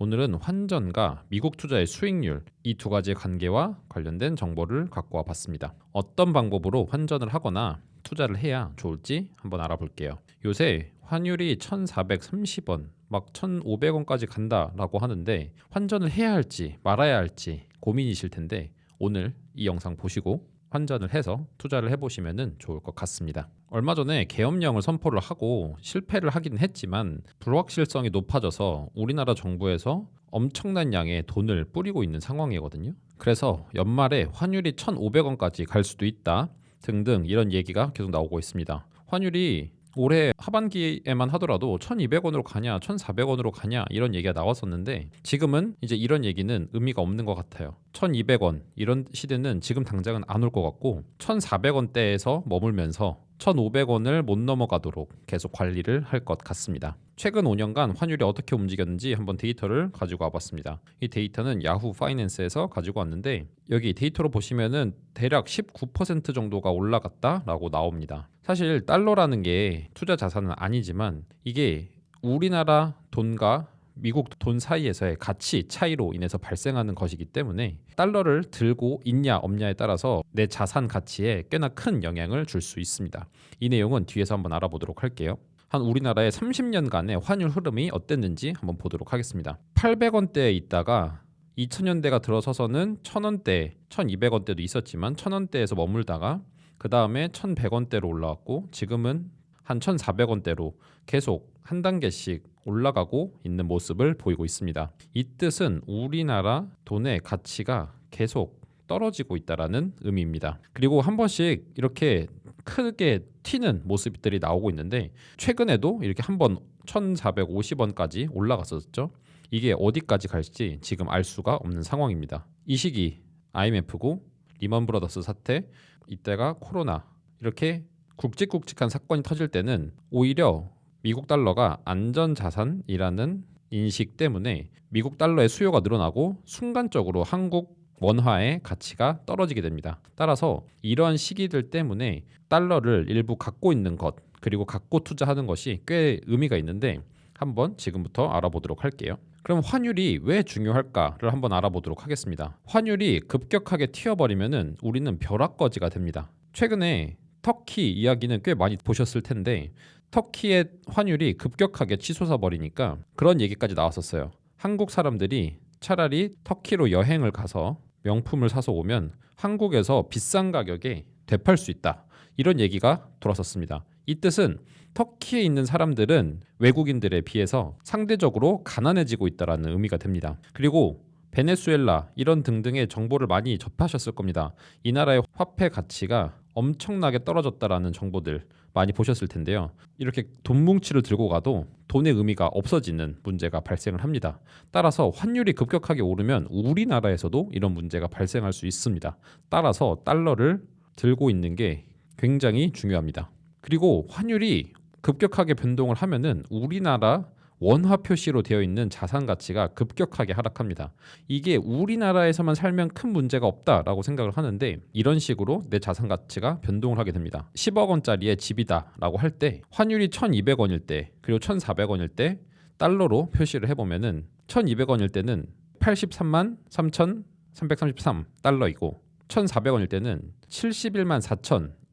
오늘은 환전과 미국 투자의 수익률 이 두 가지의 관계와 관련된 정보를 갖고 와봤습니다. 어떤 방법으로 환전을 하거나 투자를 해야 좋을지 한번 알아볼게요. 요새 환율이 1,430원, 막 1,500원까지 간다라고 하는데 환전을 해야 할지 말아야 할지 고민이실 텐데 오늘 이 영상 보시고 환전을 해서 투자를 해보시면 좋을 것 같습니다. 얼마 전에 계엄령을 선포를 하고 실패를 하긴 했지만 불확실성이 높아져서 우리나라 정부에서 엄청난 양의 돈을 뿌리고 있는 상황이거든요. 그래서 연말에 환율이 1,500원까지 갈 수도 있다 등등 이런 얘기가 계속 나오고 있습니다. 환율이 올해 하반기에만 하더라도 1,200원으로 가냐 1,400원으로 가냐 이런 얘기가 나왔었는데 지금은 이제 이런 얘기는 의미가 없는 것 같아요. 1,200원 이런 시대는 지금 당장은 안 올 것 같고 1,400원대에서 머물면서 1,500원을 못 넘어가도록 계속 관리를 할 것 같습니다. 최근 5년간 환율이 어떻게 움직였는지 한번 데이터를 가지고 와봤습니다. 이 데이터는 야후 파이낸스에서 가지고 왔는데 여기 데이터로 보시면은 대략 19% 정도가 올라갔다라고 나옵니다. 사실 달러라는 게 투자 자산은 아니지만 이게 우리나라 돈과 미국 돈 사이에서의 가치 차이로 인해서 발생하는 것이기 때문에 달러를 들고 있냐 없냐에 따라서 내 자산 가치에 꽤나 큰 영향을 줄 수 있습니다. 이 내용은 뒤에서 한번 알아보도록 할게요. 한 우리나라의 30년간의 환율 흐름이 어땠는지 한번 보도록 하겠습니다. 800원대에 있다가 2000년대가 들어서서는 1000원대, 1200원대도 있었지만 1000원대에서 머물다가 그 다음에 1100원대로 올라왔고 지금은 한 1400원대로 계속 한 단계씩 올라가고 있는 모습을 보이고 있습니다. 이 뜻은 우리나라 돈의 가치가 계속 떨어지고 있다라는 의미입니다. 그리고 한 번씩 이렇게 크게 튀는 모습들이 나오고 있는데 최근에도 이렇게 한번 1,450원까지 올라갔었죠. 이게 어디까지 갈지 지금 알 수가 없는 상황입니다. 이 시기 IMF고 리먼 브라더스 사태, 이때가 코로나 이렇게 굵직굵직한 사건이 터질 때는 오히려 미국 달러가 안전자산이라는 인식 때문에 미국 달러의 수요가 늘어나고 순간적으로 한국 원화의 가치가 떨어지게 됩니다. 따라서 이러한 시기들 때문에 달러를 일부 갖고 있는 것 그리고 갖고 투자하는 것이 꽤 의미가 있는데 한번 지금부터 알아보도록 할게요. 그럼 환율이 왜 중요할까를 한번 알아보도록 하겠습니다. 환율이 급격하게 튀어버리면은 우리는 벼락거지가 됩니다. 최근에 터키 이야기는 꽤 많이 보셨을 텐데 터키의 환율이 급격하게 치솟아 버리니까 그런 얘기까지 나왔었어요. 한국 사람들이 차라리 터키로 여행을 가서 명품을 사서 오면 한국에서 비싼 가격에 되팔 수 있다. 이런 얘기가 돌았었습니다. 이 뜻은 터키에 있는 사람들은 외국인들에 비해서 상대적으로 가난해지고 있다는 의미가 됩니다. 그리고 베네수엘라 이런 등등의 정보를 많이 접하셨을 겁니다. 이 나라의 화폐 가치가 엄청나게 떨어졌다라는 정보들 많이 보셨을 텐데요. 이렇게 돈 뭉치를 들고 가도 돈의 의미가 없어지는 문제가 발생을 합니다. 따라서 환율이 급격하게 오르면 우리나라에서도 이런 문제가 발생할 수 있습니다. 따라서 달러를 들고 있는 게 굉장히 중요합니다. 그리고 환율이 급격하게 변동을 하면은 우리나라 원화 표시로 되어 있는 자산 가치가 급격하게 하락합니다. 이게 우리나라에서만 살면 큰 문제가 없다라고 생각을 하는데 이런 식으로 내 자산 가치가 변동을 하게 됩니다. 10억 원짜리의 집이다라고 할 때 환율이 1,200원일 때 그리고 1,400원일 때 달러로 표시를 해보면은 1,200원일 때는 83만 3,333 달러이고 1,400원일 때는 71만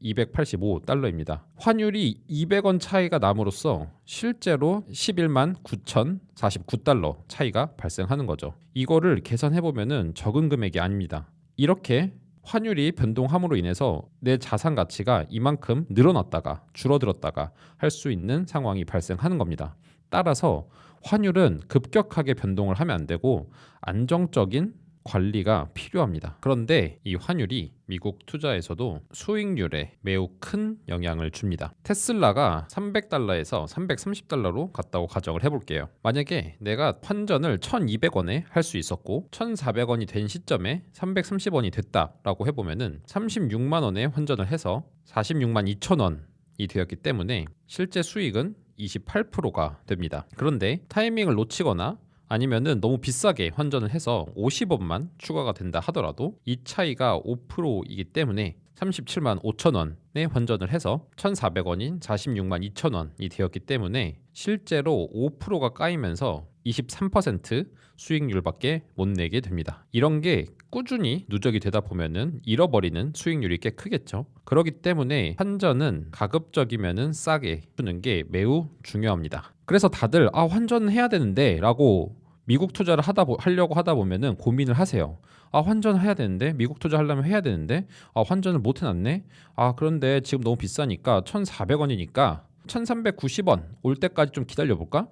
4,285달러입니다. 환율이 200원 차이가 남으로써 실제로 11만 9,049달러 차이가 발생하는 거죠. 이거를 계산해보면 적은 금액이 아닙니다. 이렇게 환율이 변동함으로 인해서 내 자산 가치가 이만큼 늘어났다가 줄어들었다가 할 수 있는 상황이 발생하는 겁니다. 따라서 환율은 급격하게 변동을 하면 안 되고 안정적인 관리가 필요합니다. 그런데 이 환율이 미국 투자에서도 수익률에 매우 큰 영향을 줍니다. 테슬라가 300달러에서 330달러로 갔다고 가정을 해볼게요. 만약에 내가 환전을 1200원에 할 수 있었고 1400원이 된 시점에 330원이 됐다라고 해보면은 36만 원에 환전을 해서 46만 2천 원이 되었기 때문에 실제 수익은 28%가 됩니다. 그런데 타이밍을 놓치거나 아니면은 너무 비싸게 환전을 해서 50원만 추가가 된다 하더라도 이 차이가 5%이기 때문에 37만 5천 원에 환전을 해서 1,400원인 46만 2천 원이 되었기 때문에 실제로 5%가 까이면서 23% 수익률밖에 못 내게 됩니다. 이런 게 꾸준히 누적이 되다 보면은 잃어버리는 수익률이 꽤 크겠죠. 그렇기 때문에 환전은 가급적이면은 싸게 주는 게 매우 중요합니다. 그래서 다들 환전은 해야 되는데 라고 미국 투자를 하려고 하다 보면은 고민을 하세요. 환전을 해야 되는데, 미국 투자하려면 해야 되는데, 환전을 못 해놨네. 그런데 지금 너무 비싸니까 1,400원이니까 1,390원 올 때까지 좀 기다려볼까?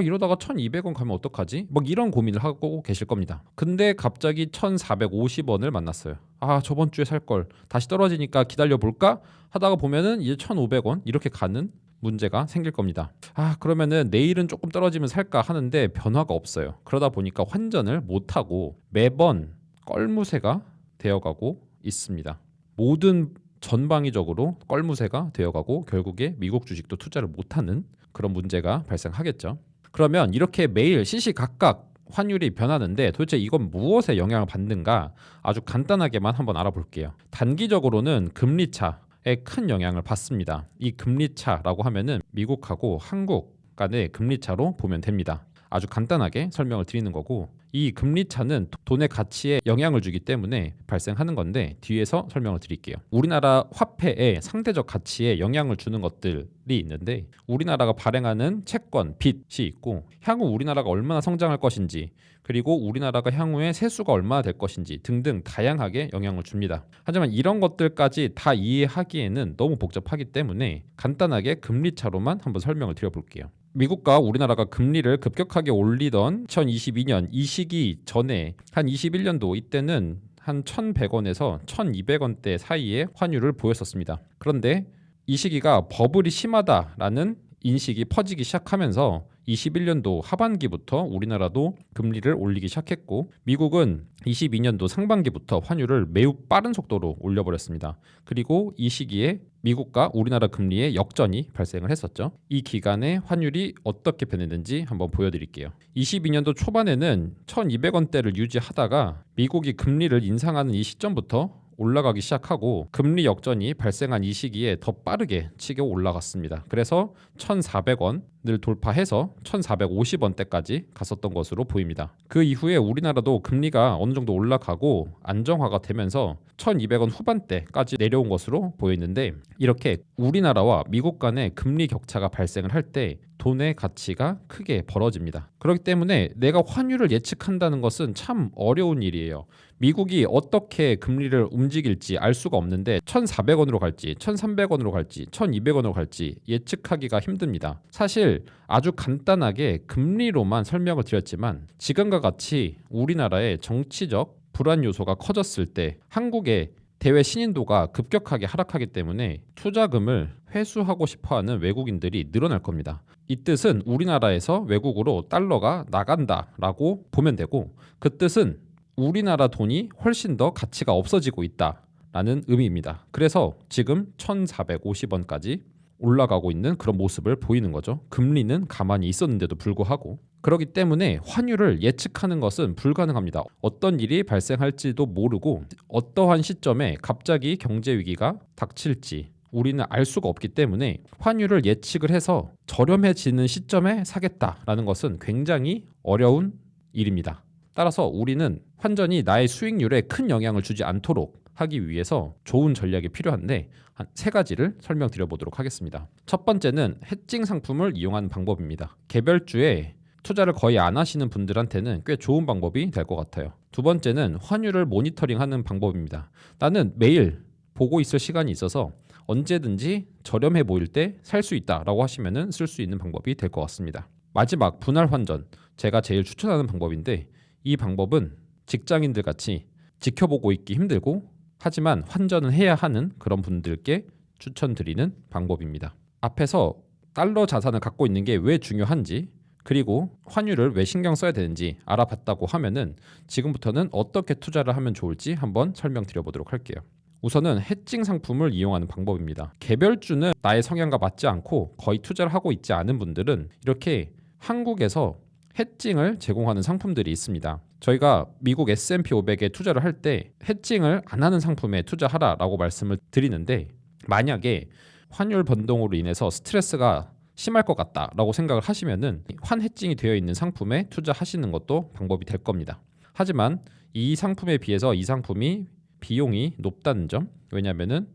이러다가 1,200원 가면 어떡하지? 이런 고민을 하고 계실 겁니다. 근데 갑자기 1,450원을 만났어요. 저번 주에 살 걸 다시 떨어지니까 기다려볼까? 하다가 보면은 이제 1,500원 이렇게 가는 문제가 생길 겁니다. 그러면은 내일은 조금 떨어지면 살까 하는데 변화가 없어요. 그러다 보니까 환전을 못하고 매번 껄무새가 되어가고 있습니다. 모든 전방위적으로 껄무새가 되어가고 결국에 미국 주식도 투자를 못하는 그런 문제가 발생하겠죠. 그러면 이렇게 매일 시시각각 환율이 변하는데 도대체 이건 무엇에 영향을 받는가 아주 간단하게만 한번 알아볼게요. 단기적으로는 금리차에 큰 영향을 받습니다. 이 금리차라고 하면은 미국하고 한국 간의 금리차로 보면 됩니다. 아주 간단하게 설명을 드리는 거고, 이 금리 차는 돈의 가치에 영향을 주기 때문에 발생하는 건데 뒤에서 설명을 드릴게요. 우리나라 화폐의 상대적 가치에 영향을 주는 것들이 있는데, 우리나라가 발행하는 채권, 빚이 있고, 향후 우리나라가 얼마나 성장할 것인지, 그리고 우리나라가 향후에 세수가 얼마나 될 것인지 등등 다양하게 영향을 줍니다. 하지만 이런 것들까지 다 이해하기에는 너무 복잡하기 때문에 간단하게 금리차로만 한번 설명을 드려볼게요. 미국과 우리나라가 금리를 급격하게 올리던 2022년 이 시기 전에 한 21년도 이때는 한 1,100원에서 1,200원대 사이의 환율을 보였었습니다. 그런데 이 시기가 버블이 심하다라는 인식이 퍼지기 시작하면서 21년도 하반기부터 우리나라도 금리를 올리기 시작했고, 미국은 22년도 상반기부터 환율을 매우 빠른 속도로 올려버렸습니다. 그리고 이 시기에 미국과 우리나라 금리의 역전이 발생을 했었죠. 이 기간에 환율이 어떻게 변했는지 한번 보여드릴게요. 22년도 초반에는 1,200원대를 유지하다가 미국이 금리를 인상하는 이 시점부터 올라가기 시작하고, 금리 역전이 발생한 이 시기에 더 빠르게 치고 올라갔습니다. 그래서 1,400원을 돌파해서 1,450원대까지 갔었던 것으로 보입니다. 그 이후에 우리나라도 금리가 어느 정도 올라가고 안정화가 되면서 1,200원 후반대까지 내려온 것으로 보이는데, 이렇게 우리나라와 미국 간의 금리 격차가 발생을 할 때 돈의 가치가 크게 벌어집니다. 그렇기 때문에 내가 환율을 예측한다는 것은 참 어려운 일이에요. 미국이 어떻게 금리를 움직일지 알 수가 없는데 1,400원으로 갈지 1,300원으로 갈지 1,200원으로 갈지 예측하기가 힘듭니다. 사실 아주 간단하게 금리로만 설명을 드렸지만, 지금과 같이 우리나라의 정치적 불안 요소가 커졌을 때 한국의 대외 신인도가 급격하게 하락하기 때문에 투자금을 회수하고 싶어하는 외국인들이 늘어날 겁니다. 이 뜻은 우리나라에서 외국으로 달러가 나간다라고 보면 되고, 그 뜻은 우리나라 돈이 훨씬 더 가치가 없어지고 있다라는 의미입니다. 그래서 지금 1,450원까지 올라가고 있는 그런 모습을 보이는 거죠. 금리는 가만히 있었는데도 불구하고. 그렇기 때문에 환율을 예측하는 것은 불가능합니다. 어떤 일이 발생할지도 모르고 어떠한 시점에 갑자기 경제 위기가 닥칠지 우리는 알 수가 없기 때문에 환율을 예측을 해서 저렴해지는 시점에 사겠다라는 것은 굉장히 어려운 일입니다. 따라서 우리는 환전이 나의 수익률에 큰 영향을 주지 않도록 하기 위해서 좋은 전략이 필요한데, 한 세 가지를 설명드려 보도록 하겠습니다. 첫 번째는 해칭 상품을 이용하는 방법입니다. 개별주에 투자를 거의 안 하시는 분들한테는 꽤 좋은 방법이 될 것 같아요. 두 번째는 환율을 모니터링하는 방법입니다. 나는 매일 보고 있을 시간이 있어서 언제든지 저렴해 보일 때 살 수 있다라고 하시면은 쓸 수 있는 방법이 될 것 같습니다. 마지막 분할 환전, 제가 제일 추천하는 방법인데, 이 방법은 직장인들 같이 지켜보고 있기 힘들고 하지만 환전은 해야 하는 그런 분들께 추천드리는 방법입니다. 앞에서 달러 자산을 갖고 있는 게 왜 중요한지, 그리고 환율을 왜 신경 써야 되는지 알아봤다고 하면은 지금부터는 어떻게 투자를 하면 좋을지 한번 설명드려 보도록 할게요. 우선은 해칭 상품을 이용하는 방법입니다. 개별주는 나의 성향과 맞지 않고 거의 투자를 하고 있지 않은 분들은 이렇게 한국에서 해칭을 제공하는 상품들이 있습니다. 저희가 미국 S&P 500에 투자를 할 때 해칭을 안 하는 상품에 투자하라라고 말씀을 드리는데, 만약에 환율 변동으로 인해서 스트레스가 심할 것 같다라고 생각을 하시면은 환 해칭이 되어 있는 상품에 투자하시는 것도 방법이 될 겁니다. 하지만 이 상품에 비해서 이 상품이 비용이 높다는 점, 왜냐하면은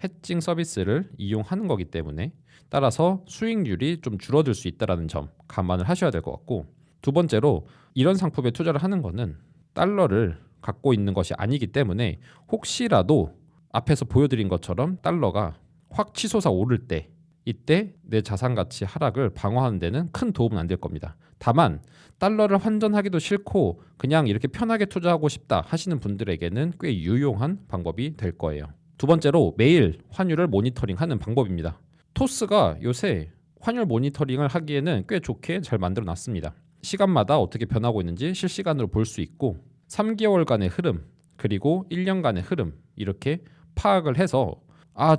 해칭 서비스를 이용하는 거기 때문에 따라서 수익률이 좀 줄어들 수 있다는 점 감안을 하셔야 될 것 같고, 두 번째로 이런 상품에 투자를 하는 거는 달러를 갖고 있는 것이 아니기 때문에 혹시라도 앞에서 보여드린 것처럼 달러가 확 치솟아 오를 때 이때 내 자산 가치 하락을 방어하는 데는 큰 도움은 안 될 겁니다. 다만 달러를 환전하기도 싫고 그냥 이렇게 편하게 투자하고 싶다 하시는 분들에게는 꽤 유용한 방법이 될 거예요. 두 번째로 매일 환율을 모니터링하는 방법입니다. 토스가 요새 환율 모니터링을 하기에는 꽤 좋게 잘 만들어 놨습니다. 시간마다 어떻게 변하고 있는지 실시간으로 볼 수 있고 3개월간의 흐름 그리고 1년간의 흐름 이렇게 파악을 해서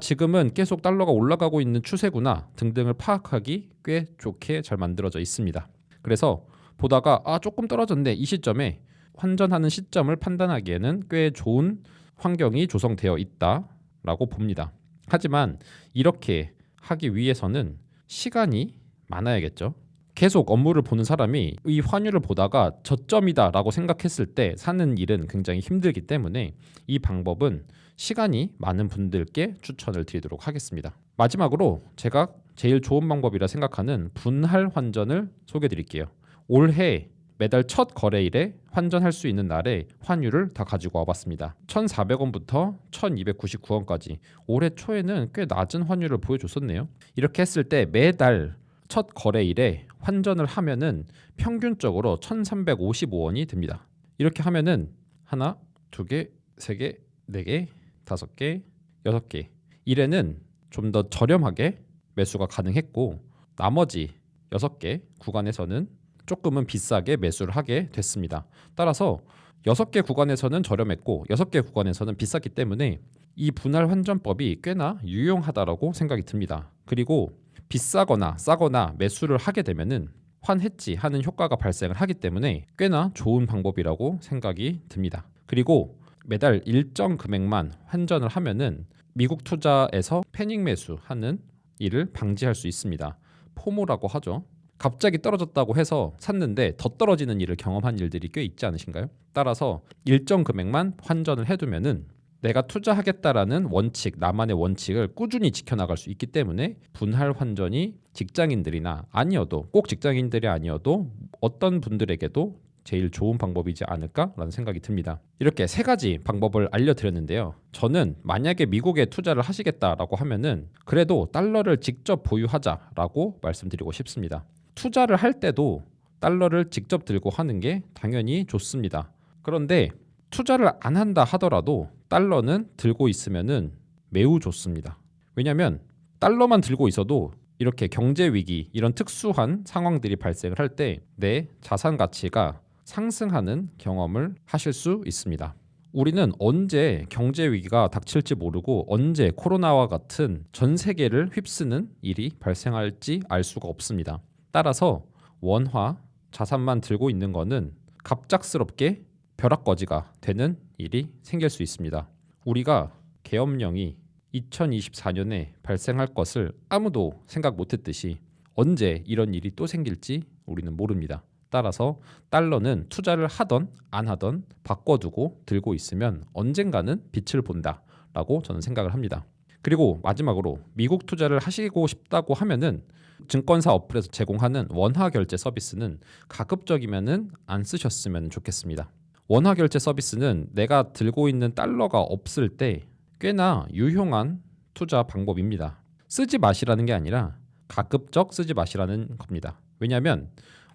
지금은 계속 달러가 올라가고 있는 추세구나 등등을 파악하기 꽤 좋게 잘 만들어져 있습니다. 그래서 보다가 조금 떨어졌네 이 시점에 환전하는 시점을 판단하기에는 꽤 좋은 환경이 조성되어 있다라고 봅니다. 하지만 이렇게 하기 위해서는 시간이 많아야겠죠. 계속 업무를 보는 사람이 이 환율을 보다가 저점이다라고 생각했을 때 사는 일은 굉장히 힘들기 때문에 이 방법은 시간이 많은 분들께 추천을 드리도록 하겠습니다. 마지막으로 제가 제일 좋은 방법이라 생각하는 분할 환전을 소개해 드릴게요. 올해 매달 첫 거래일에 환전할 수 있는 날에 환율을 다 가지고 와봤습니다. 1,400원부터 1,299원까지 올해 초에는 꽤 낮은 환율을 보여줬었네요. 이렇게 했을 때 매달 첫 거래일에 환전을 하면은 평균적으로 1,355원이 됩니다. 이렇게 하면은 하나, 두 개, 세 개, 네 개, 다섯 개, 여섯 개 일에는 좀 더 저렴하게 매수가 가능했고 나머지 6개 구간에서는 조금은 비싸게 매수를 하게 됐습니다. 따라서 6개 구간에서는 저렴했고 6개 구간에서는 비쌌기 때문에 이 분할 환전법이 꽤나 유용하다라고 생각이 듭니다. 그리고 비싸거나 싸거나 매수를 하게 되면은 환해지 하는 효과가 발생을 하기 때문에 꽤나 좋은 방법이라고 생각이 듭니다. 그리고 매달 일정 금액만 환전을 하면은 미국 투자에서 패닉 매수하는 일을 방지할 수 있습니다. 포모라고 하죠. 갑자기 떨어졌다고 해서 샀는데 더 떨어지는 일을 경험한 일들이 꽤 있지 않으신가요? 따라서 일정 금액만 환전을 해두면은 내가 투자하겠다라는 원칙, 나만의 원칙을 꾸준히 지켜나갈 수 있기 때문에 분할 환전이 직장인들이나 아니어도 꼭 직장인들이 아니어도 어떤 분들에게도 제일 좋은 방법이지 않을까라는 생각이 듭니다. 이렇게 3가지 방법을 알려드렸는데요. 저는 만약에 미국에 투자를 하시겠다라고 하면은 그래도 달러를 직접 보유하자라고 말씀드리고 싶습니다. 투자를 할 때도 달러를 직접 들고 하는 게 당연히 좋습니다. 그런데 투자를 안 한다 하더라도 달러는 들고 있으면은 매우 좋습니다. 왜냐하면 달러만 들고 있어도 이렇게 경제 위기 이런 특수한 상황들이 발생을 할 때 내 자산 가치가 상승하는 경험을 하실 수 있습니다. 우리는 언제 경제 위기가 닥칠지 모르고 언제 코로나와 같은 전 세계를 휩쓰는 일이 발생할지 알 수가 없습니다. 따라서 원화 자산만 들고 있는 거는 갑작스럽게 벼락거지가 되는 일이 생길 수 있습니다. 우리가 계엄령이 2024년에 발생할 것을 아무도 생각 못했듯이 언제 이런 일이 또 생길지 우리는 모릅니다. 따라서 달러는 투자를 하던 안 하던 바꿔두고 들고 있으면 언젠가는 빛을 본다라고 저는 생각을 합니다. 그리고 마지막으로 미국 투자를 하시고 싶다고 하면은 증권사 어플에서 제공하는 원화 결제 서비스는 가급적이면은 안 쓰셨으면 좋겠습니다. 원화 결제 서비스는 내가 들고 있는 달러가 없을 때 꽤나 유용한 투자 방법입니다. 쓰지 마시라는 게 아니라 가급적 쓰지 마시라는 겁니다. 왜냐하면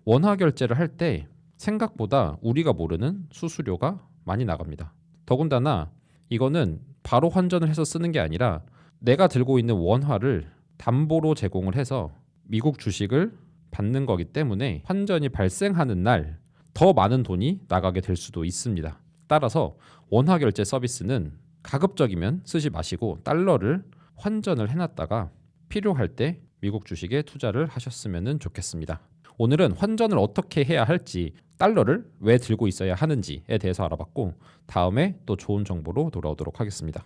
원화 결제를 할 때 생각보다 우리가 모르는 수수료가 많이 나갑니다. 더군다나 이거는 바로 환전을 해서 쓰는 게 아니라 내가 들고 있는 원화를 담보로 제공을 해서 미국 주식을 받는 거기 때문에 환전이 발생하는 날 더 많은 돈이 나가게 될 수도 있습니다. 따라서 원화 결제 서비스는 가급적이면 쓰지 마시고 달러를 환전을 해놨다가 필요할 때 미국 주식에 투자를 하셨으면 좋겠습니다. 오늘은 환전을 어떻게 해야 할지, 달러를 왜 들고 있어야 하는지에 대해서 알아봤고 다음에 또 좋은 정보로 돌아오도록 하겠습니다.